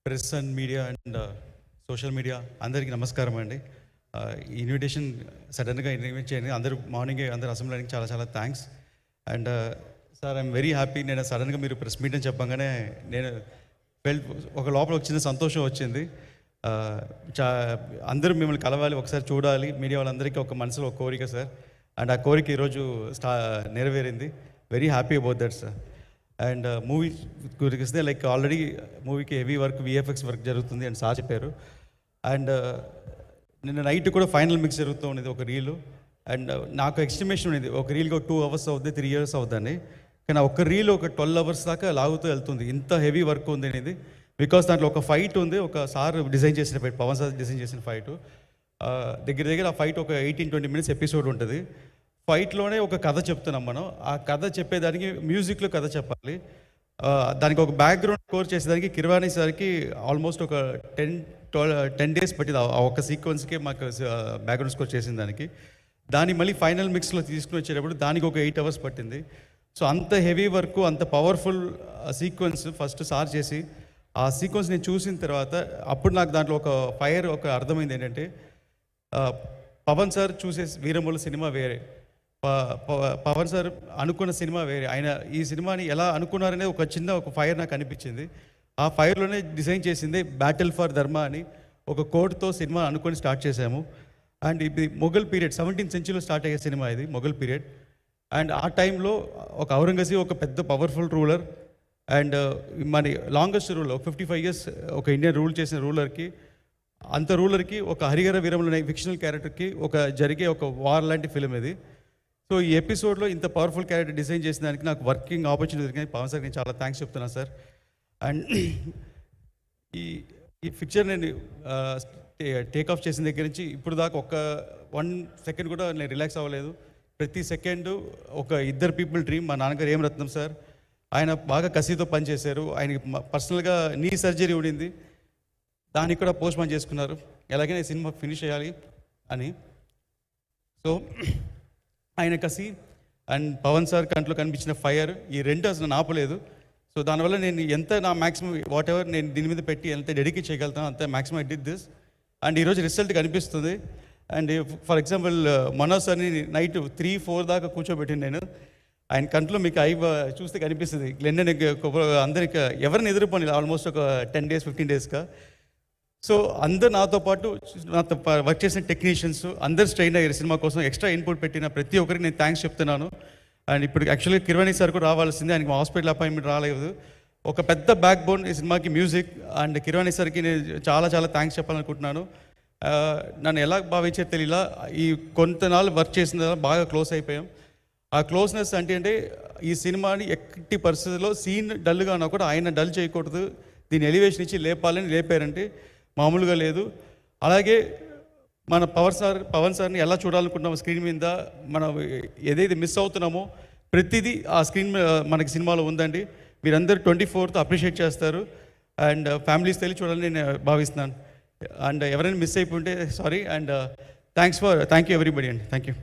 Press and media and social media అందరికీ నమస్కారం అండి. ఈ ఇన్విటేషన్ సడన్గా ఇన్వైట్ చేయండి. అందరూ మార్నింగే అందరు అసెంబ్లీ అయ్యానికి చాలా చాలా thanks. And sir I'm very happy. నేను సడన్గా మీరు ప్రెస్ మీట్ అని చెప్పగానే నేను ఒక లోపల ఒక చిన్న సంతోషం వచ్చింది. అందరూ మిమ్మల్ని కలవాలి, ఒకసారి చూడాలి, మీడియా వాళ్ళందరికీ ఒక మనసులో ఒక కోరిక సార్. అండ్ ఆ కోరిక ఈరోజు నెరవేరింది. Very happy about that sir. And movie గురించి వస్తే లైక్ ఆల్రెడీ మూవీకి హెవీ వర్క్, విఎఫ్ఎక్స్ వర్క్ జరుగుతుంది అని సార్ చెప్పారు. అండ్ నిన్న నైట్ కూడా ఫైనల్ మిక్స్ జరుగుతూ ఉండేది ఒక రీలు. అండ్ నాకు ఎస్టిమేషన్ ఉండేది ఒక రీల్కి ఒక 2 hours అవుతుంది, 3 years అవుతుందని. కానీ ఒక రీల్ ఒక 12 hours దాకా లాగుతూ వెళ్తుంది. ఇంత హెవీ వర్క్ ఉంది అనేది. బికాస్ దాంట్లో ఒక ఫైట్ ఉంది, ఒక సార్ డిజైన్ చేసిన ఫైట్, పవన్ సార్ డిజైన్ చేసిన ఫైట్. దగ్గర ఆ ఫైట్ ఒక 18-20 minutes ఎపిసోడ్ ఉంటుంది. ఫైట్లోనే ఒక కథ చెప్తున్నాం మనం. ఆ కథ చెప్పేదానికి మ్యూజిక్లో కథ చెప్పాలి. దానికి ఒక బ్యాక్గ్రౌండ్ స్కోర్ చేసేదానికి కిరవాణి సార్కి ఆల్మోస్ట్ ఒక 10 days పట్టింది. ఆ ఒక సీక్వెన్స్కి మాకు బ్యాక్గ్రౌండ్ స్కోర్ చేసిన దాన్ని మళ్ళీ ఫైనల్ మిక్స్లో తీసుకుని వచ్చేటప్పుడు దానికి ఒక 8 hours పట్టింది. సో అంత హెవీ వర్క్, అంత పవర్ఫుల్ సీక్వెన్స్ ఫస్ట్ సార్ చేసి, ఆ సీక్వెన్స్ నేను చూసిన తర్వాత అప్పుడు నాకు దాంట్లో ఒక ఫైర్ ఒక అర్థమైంది. ఏంటంటే పవన్ సార్ చూసే వీరముల సినిమా వేరే, పవన్ సార్ అనుకున్న సినిమా వేరే. ఆయన ఈ సినిమాని ఎలా అనుకున్నారనే ఒక చిన్న ఒక ఫైర్ నాకు అనిపించింది. ఆ ఫైర్లోనే డిజైన్ చేసింది బ్యాటిల్ ఫర్ ధర్మ అని ఒక కోడ్తో సినిమా అనుకొని స్టార్ట్ చేశాము. అండ్ ఇది Mughal period, 17th century start అయ్యే సినిమా ఇది, మొఘల్ పీరియడ్. అండ్ ఆ టైంలో ఒక ఔరంగజీబ్ ఒక పెద్ద పవర్ఫుల్ రూలర్. అండ్ మన లాంగెస్ట్ రూలర్, 55 years ఒక ఇండియన్ రూల్ చేసిన రూలర్కి, అంత రూలర్కి ఒక హరిహర వీరములు అనే ఫిక్షనల్ క్యారెక్టర్కి ఒక జరిగే ఒక వార్ లాంటి ఫిలిం ఇది. సో ఈ ఎపిసోడ్లో ఇంత పవర్ఫుల్ క్యారెక్టర్ డిజైన్ చేసిన దానికి నాకు వర్కింగ్ ఆపర్చునిటీ దొరికింది. పవన్ సార్ నేను చాలా థ్యాంక్స్ చెప్తున్నాను సార్. అండ్ ఈ పిక్చర్ నేను టేక్ ఆఫ్ చేసిన దగ్గర నుంచి ఇప్పుడు దాకా ఒక 1 second కూడా నేను రిలాక్స్ అవ్వలేదు. ప్రతి సెకండ్ ఒక ఇద్దరు పీపుల్ డ్రీమ్. మా నాన్నగారు ఏం రత్నం సార్, ఆయన బాగా కసితో పనిచేశారు. ఆయనకి పర్సనల్గా నీ సర్జరీ ఉండింది, దానికి కూడా పోస్ట్ మార్టం చేసుకున్నారు, ఎలాగైనా సినిమా ఫినిష్ చేయాలి అని. సో ఆయన కసి అండ్ పవన్ సార్ కంట్లో కనిపించిన ఫైర్, ఈ రెండు అసలు ఆపలేదు. సో దానివల్ల నేను ఎంత నా మ్యాక్సిమం వాట్ ఎవర్ నేను దీని మీద పెట్టి ఎంత డెడికేట్ చేయగలుగుతాను అంత maximum I did this. And ఈరోజు రిజల్ట్ కనిపిస్తుంది. అండ్ ఫర్ ఎగ్జాంపుల్ మనోజ్ సార్ని నైట్ 3-4 దాకా కూర్చోబెట్టింది నేను. ఆయన కంట్లో మీకు ఐ చూస్తే కనిపిస్తుంది. గ్లెండన్ అందరికి ఎవరిని ఎదుర్కొని ఆల్మోస్ట్ ఒక 10 days 15 daysగా. సో అందరు నాతో పాటు వర్క్ చేసిన టెక్నీషియన్స్ అందరు స్ట్రెయిన్ అయ్యారు సినిమా కోసం. ఎక్స్ట్రా ఇన్పుట్ పెట్టిన ప్రతి ఒక్కరికి నేను థ్యాంక్స్ చెప్తున్నాను. అండ్ ఇప్పుడు యాక్చువల్గా కిరవాణి సార్ కూడా రావాల్సింది, ఆయనకి హాస్పిటల్ అపాయింట్మెంట్ రాలేదు. ఒక పెద్ద బ్యాక్ బోన్ ఈ సినిమాకి మ్యూజిక్. అండ్ కిరవాణి సార్కి నేను చాలా చాలా థ్యాంక్స్ చెప్పాలనుకుంటున్నాను. నన్ను ఎలా భావించారు తెలియలా, ఈ కొంతనాళ్ళు వర్క్ చేసిన బాగా క్లోజ్ అయిపోయాం. ఆ క్లోజ్నెస్ అంటే ఈ సినిమాని ఎట్టి పరిస్థితుల్లో సీన్ డల్గా ఉన్నా కూడా ఆయన డల్ చేయకూడదు, దీని ఎలివేషన్ ఇచ్చి లేపాలని లేపారంటే మామూలుగా లేదు. అలాగే మన పవన్ సార్ని ఎలా చూడాలనుకుంటున్నామో స్క్రీన్ మీద, మనం ఏదైతే మిస్ అవుతున్నామో ప్రతిదీ ఆ స్క్రీన్ మనకి సినిమాలో ఉందండి. మీరందరూ 24th అప్రిషియేట్ చేస్తారు. అండ్ ఫ్యామిలీస్ తెలిసి చూడాలని నేను భావిస్తున్నాను. అండ్ ఎవరైనా మిస్ అయిపోతే sorry. And thank you everybody అండి. Thank you.